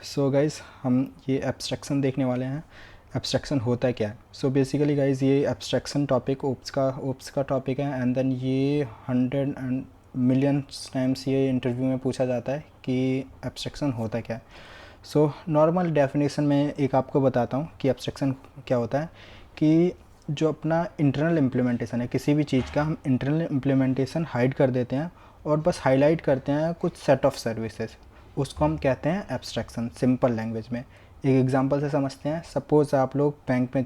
So guys हम ये abstraction देखने वाले हैं। एब्स्ट्रैक्शन होता है क्या है? सो बेसिकली गाइज़ ये एब्स्ट्रैक्शन टॉपिक ओप्स का टॉपिक है एंड देन ये 100 एंड मिलियंस टाइम्स ये इंटरव्यू में पूछा जाता है कि एब्स्ट्रैक्शन होता क्या है। सो नॉर्मल डेफिनेशन में एक आपको बताता हूँ कि एब्स्ट्रैक्शन क्या होता है। कि जो अपना इंटरनल इम्प्लीमेंटेशन है किसी भी चीज़ का, हम इंटरनल इम्प्लीमेंटेशन हाइड कर देते हैं और बस हाईलाइट करते हैं कुछ सेट ऑफ सर्विसेज, उसको हम कहते हैं एब्स्ट्रैक्शन सिंपल लैंग्वेज में। एक एग्जांपल से समझते हैं। सपोज़ आप लोग बैंक में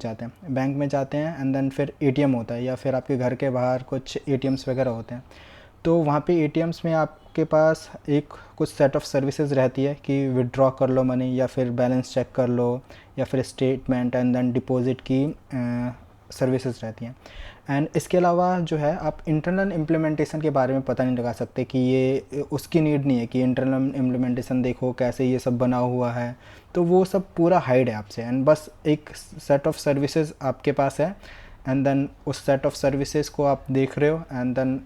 जाते हैं एंड देन फिर एटीएम होता है या फिर आपके घर के बाहर कुछ एटीएम्स वगैरह होते हैं। तो वहाँ पे एटीएम्स में आपके पास एक कुछ सेट ऑफ सर्विसेज रहती है कि विड्रॉ कर लो मनी या फिर बैलेंस चेक कर लो या फिर स्टेटमेंट एंड देन डिपॉजिट की सर्विसेज रहती हैं। एंड इसके अलावा जो है आप इंटरनल इम्प्लीमेंटेशन के बारे में पता नहीं लगा सकते कि ये उसकी नीड नहीं है कि इंटरनल इम्प्लीमेंटेशन देखो कैसे ये सब बना हुआ है। तो वो सब पूरा हाइड है आपसे एंड बस एक सेट ऑफ सर्विसेज आपके पास है एंड देन उस सेट ऑफ सर्विसेज को आप देख रहे हो एंड देन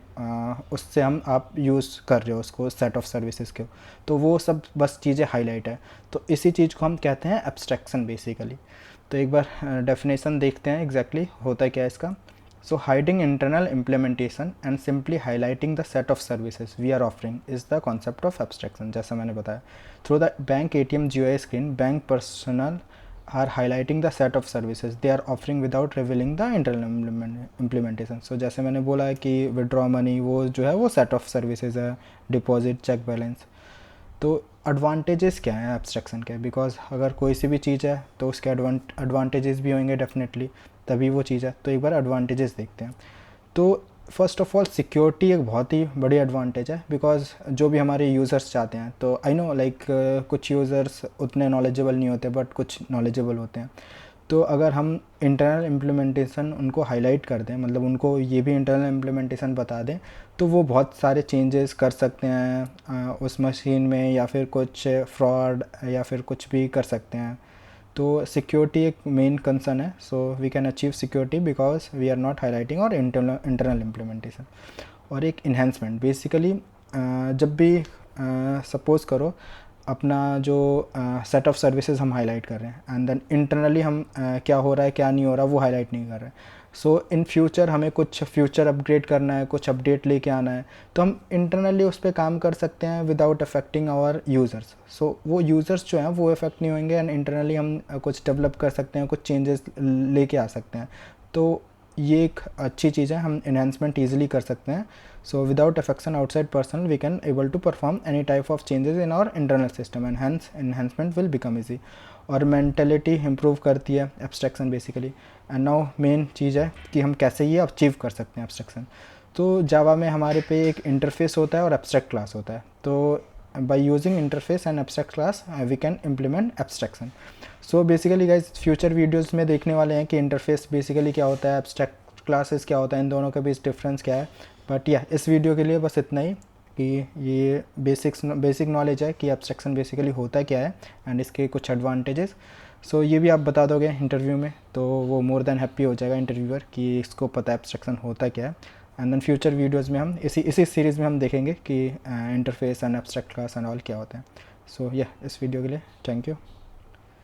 उससे आप यूज़ कर रहे हो उसको सेट ऑफ सर्विसेज के। तो वो सब बस चीज़ें हाईलाइट है। तो इसी चीज़ को हम कहते हैं एब्स्ट्रैक्शन बेसिकली। तो एक बार डेफिनेशन देखते हैं एग्जैक्टली होता है क्या इसका। So hiding internal implementation and simply highlighting the set of services we are offering is the concept of abstraction। जैसा मैंने बताया, through the bank ATM GUI screen, bank personnel are highlighting the set of services they are offering without revealing the internal implementation। So जैसे मैंने बोला है कि withdraw money वो जो है वो set of services है, deposit, check balance। तो एडवांटेजेस क्या हैं एब्स्ट्रैक्शन के? बिकॉज अगर कोई सी भी चीज़ है तो उसके एडवांटेजेस भी होंगे डेफिनेटली, तभी वो चीज़ है। तो एक बार एडवांटेजेस देखते हैं। तो फर्स्ट ऑफ ऑल सिक्योरिटी एक बहुत ही बड़ी एडवांटेज है बिकॉज जो भी हमारे यूज़र्स चाहते हैं, तो आई नो लाइक कुछ यूज़र्स उतने नॉलेजेबल नहीं होते बट कुछ नॉलेजेबल होते हैं। तो अगर हम इंटरनल इम्प्लीमेंटेशन उनको हाईलाइट कर दें, मतलब उनको ये भी इंटरनल इम्प्लीमेंटेशन बता दें, तो वो बहुत सारे चेंजेस कर सकते हैं उस मशीन में या फिर कुछ फ्रॉड या फिर कुछ भी कर सकते हैं। तो सिक्योरिटी एक मेन कंसर्न है। So we can achieve security because we are not highlighting our internal implementation. और एक इन्हेंसमेंट बेसिकली जब भी सपोज़ करो अपना जो सेट ऑफ सर्विसेज हम हाईलाइट कर रहे हैं एंड देन इंटरनली हम क्या हो रहा है क्या नहीं हो रहा वो हाईलाइट नहीं कर रहे हैं। सो इन फ्यूचर हमें कुछ फ्यूचर अपग्रेड करना है, कुछ अपडेट लेके आना है, तो हम इंटरनली उस पर काम कर सकते हैं विदाउट अफेक्टिंग आवर यूज़र्स। सो वो यूज़र्स जो हैं वो इफेक्ट नहीं होंगे एंड इंटरनली हम कुछ डेवलप कर सकते हैं, कुछ चेंजेस लेके आ सकते हैं। तो ये एक अच्छी चीज़ है, हम इन्हेंसमेंट ईजिली कर सकते हैं। So without affection outside person we can able to perform any type of changes in our internal system and hence enhancement will become easy. और मेंटेलिटी इम्प्रूव करती है abstraction basically. And now main चीज़ है कि हम कैसे ये achieve कर सकते हैं एब्स्ट्रैक्शन। तो जावा में हमारे पे एक इंटरफेस होता है और एब्स्ट्रैक्ट क्लास होता है। तो by using interface and abstract class we can implement abstraction. So basically guys future videos में देखने वाले हैं कि इंटरफेस बेसिकली क्या होता है, एब्स्ट्रैक्ट क्लासेस क्या होता है, इन दोनों के बीच डिफरेंस क्या है। बट या इस वीडियो के लिए बस इतना ही कि ये बेसिक नॉलेज है कि एब्स्ट्रैक्शन बेसिकली होता क्या है एंड इसके कुछ एडवांटेजेस। सो ये भी आप बता दोगे इंटरव्यू में तो वो मोर देन हैप्पी हो जाएगा इंटरव्यूअर कि इसको पता है एब्स्ट्रैक्शन होता क्या है। एंड देन फ्यूचर वीडियोज़ में हम इसी सीरीज़ में हम देखेंगे कि interface and abstract class and all क्या होता है। सो इस वीडियो के लिए थैंक यू।